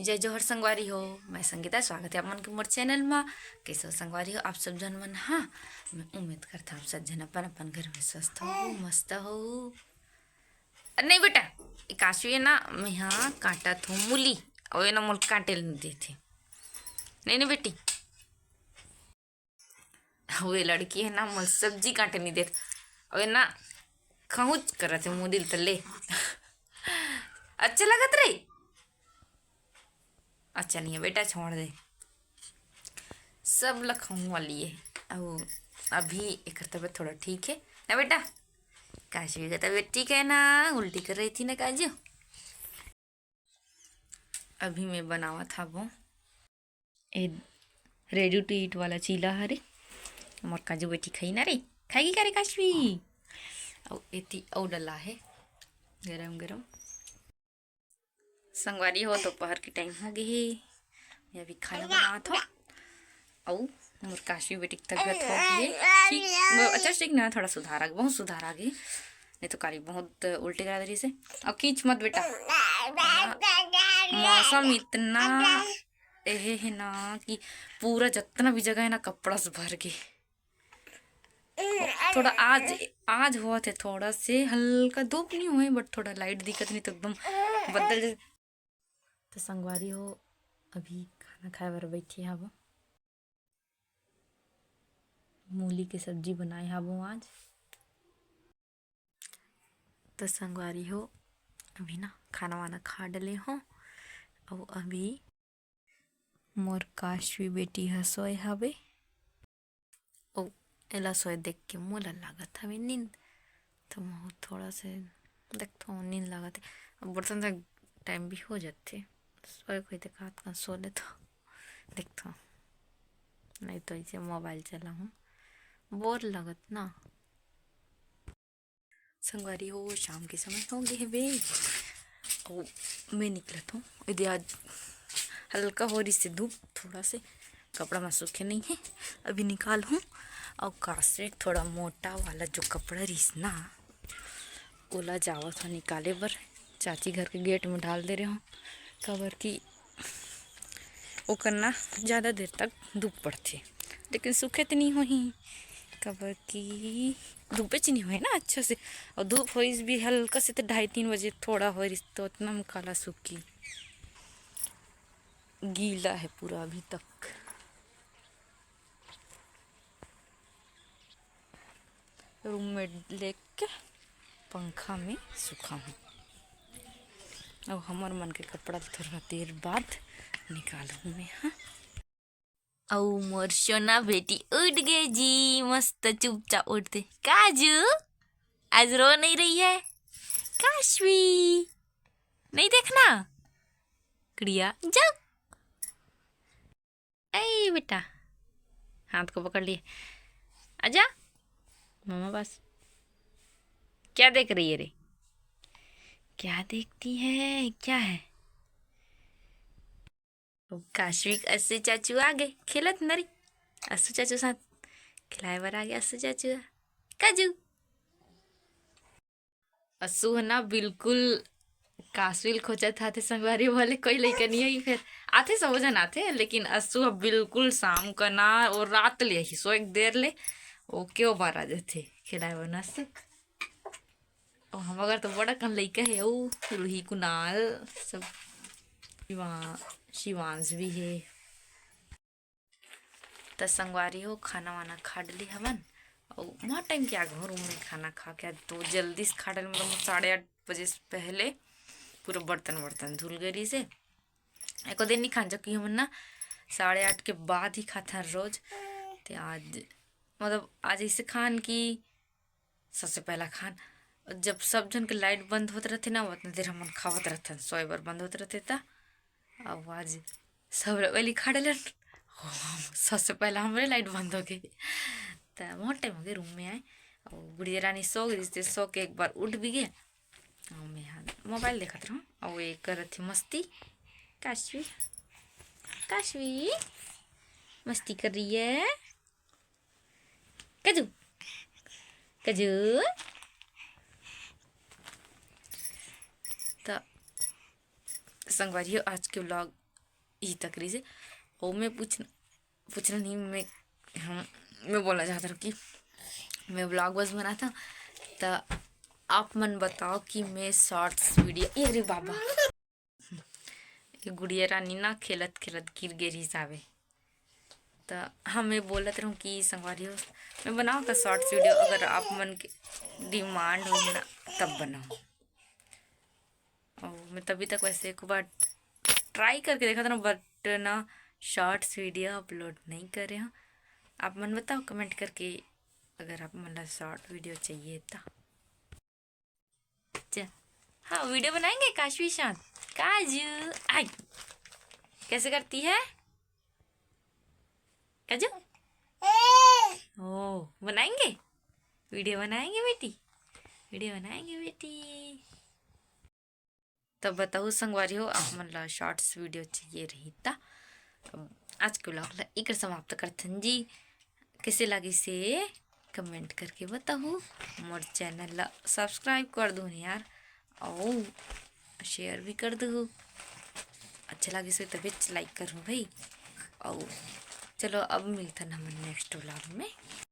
जय जोहर संगवारी हो। मैं संगीता, स्वागत है आप मन के मोर चैनल में। कैसे हो संगवारी हो आप सब जन मन? हाँ, मैं उम्मीद करता आप सब जन अपन अपन घर में स्वस्थ हो, मस्त हो। नहीं बेटा, काशवी है ना, मैं यहाँ काटा थो मूली और ना मोल काटे नहीं देते। नहीं नहीं बेटी, वो लड़की है ना, मोल सब्जी काटे नहीं देते और ना खहुच कर थे मुँह दिल तले। अच्छा लगत रही? अच्छा नहीं है बेटा, छोड़ दे, सब लखाऊं वाली है। अब अभी एक तबीयत थोड़ा ठीक है ना बेटा? काशी का तबीयत ठीक है ना? उल्टी कर रही थी ना काजू? अभी मैं बनावा था वो ए रेडी टू ईट वाला चीला हरे। मोर काजू बेटी खाई ना रे, खाएगी क्या रे काशवी? और एती और डला है गरम गरम। संगवारी हो, दोपहर के टाइम हो गई है, मैं अभी खाना बनावा था। और मोर काशवी बेटी की तबीयत हो गई है ठीक, अच्छा ठीक ना, थोड़ा सुधार आ गया, बहुत सुधार आ गई। नहीं तो काली बहुत उल्टे करा दे से। और खींच मत बेटा, मौसम इतना एहे है ना कि पूरा जितना भी जगह है ना कपड़ा से भर के। थोड़ा आज आज हुआ थे, थोड़ा से हल्का धूप नहीं हुए बट थोड़ा लाइट दिक्कत, नहीं तो एकदम बदल जैसे। तो संगवारी हो, अभी खाना खाए बर बैठी है। वो मूली की सब्जी बनाए है वो आज। तो संगवारी हो, अभी ना खाना वाना खा डले हो और अभी मोर काशवी बेटी ह सोए हवे। ओ एला सोए देख के मोला लागत हवे नींद, तो मैं थोड़ा से देखता हूँ नींद लागत है। अब बर्तन तक टाइम भी हो जाते, सोए कोई देखा का सो ले तो देखता हूँ, नहीं तो ऐसे मोबाइल चला हूँ, बोर लागत ना। संगवारी हो, शाम के समय हो गए है बे, और मैं निकलत हूँ। यदि आज हल्का हो रही से धूप, थोड़ा से कपड़ा में सूखे नहीं है, अभी निकाल हूँ। और कासे थोड़ा मोटा वाला जो कपड़ा रिस ना, ओला जावा था निकाले बर। चाची घर के गेट में डाल दे रहे हो, कबर की वो करना ज़्यादा देर तक धूप पड़ती, लेकिन सूखे तो नहीं हो ही, कबर की धूपे च नहीं हुए ना अच्छा से। और धूप हो भी हल्का से, तो 2:30-3 बजे थोड़ा हो रही, तो उतना में काला सूखी गीला है पूरा अभी तक। रूम में लेके पंखा में सुखा हूँ। अब हमार मन के कपड़ा थोड़ा देर बाद निकालूँ मैं। हाँ, औ मोर सोना बेटी उठ गई जी, मस्त चुपचाप उठते। काजू आज रो नहीं रही है? काशवी नहीं देखना, क्रिया जाओ। ऐ बेटा, हाथ को पकड़ लिए, आजा मामा पास। क्या देख रही है रे? क्या देखती है, क्या है? काशवी अस्सू चाचू आ गए, खेलत नरी अस्सू चाचू साथ खिलाए बर आ गया। अस्सू चाचू काजू अस्सू है ना, बिल्कुल काशवी खोचा था थे संगवारी वाले, कोई लेकर नहीं आई। फिर आते सब जन आते, लेकिन अस्सू अब बिल्कुल शाम का ना और रात ले ही सो एक देर ले वो क्यों बार आ जाते खिलाए बना से। और हम अगर तो बड़ा कन लइका है, वो रूही कुनाल सब, शिवांश भी है। तो संगवारी हो, खाना वाना खा डली हमन। और वहाँ टाइम क्या घर में खाना खा के तो जल्दी से खा डल, मतलब 8:30 बजे से पहले पूरा बर्तन वर्तन धुल गई से। एको दिन नहीं खान, जबकि हमन ना 8:30 के बाद ही खाता रोज। तो आज मतलब आज ऐसे खान की सबसे पहला खान, जब सब जन के लाइट बंद होते रहते ना, उतना देर हमन खावत रहते, सोए बार बंद होते रहते था। अब आज सब वाली खा डलन, सबसे पहला हमारे लाइट बंद हो गई। तो बहुत टाइम हो गया रूम में आए, और बुढ़िया रानी सो गई थी, सो के एक बार उठ भी गए। और मैं यहाँ मोबाइल देखत रहूँ, और वो एक कर थी मस्ती। काशवी काशवी मस्ती कर रही है। कजू कजू। तो संगवारी आज के व्लॉग ई तकरी से। और मैं पूछना नहीं, मैं बोलना चाहता हूँ कि मैं ब्लॉग बस बनाता तो आप मन बताओ कि मैं शॉर्ट्स वीडियो, अरे बाबा ये गुड़िया रानी ना खेलत खेलत गिर गिर हिसाबे। तो हाँ, मैं बोलत रहूँ कि संगवारी हो मैं बनाऊँ का शॉर्ट्स वीडियो, अगर आप मन के डिमांड हो ना तब बनाऊँ। और मैं तभी तक वैसे एक बार ट्राई करके देखा था ना, बट ना शॉर्ट्स वीडियो अपलोड नहीं करे हैं। आप मन बताओ कमेंट करके अगर आप मन शॉर्ट वीडियो चाहिए तो। हाँ, वीडियो बनाएंगे काशवी शांत काजू। आई कैसे करती है काजू? ओ बनाएंगे, वीडियो बनाएंगे बेटी, वीडियो बनाएंगे बेटी। तब बताओ संगवारी हो आप मन ला शॉर्ट्स वीडियो चाहिए रही था। अब आज के ब्लॉग ला इकर समाप्त करथन जी। कैसे लगी से कमेंट करके बताओ। मोर चैनल ला सब्सक्राइब कर दो यार, और शेयर भी कर दो। अच्छा लगे से तभी लाइक करो भाई। और चलो अब मिलता ना नेक्स्ट व्लॉग में।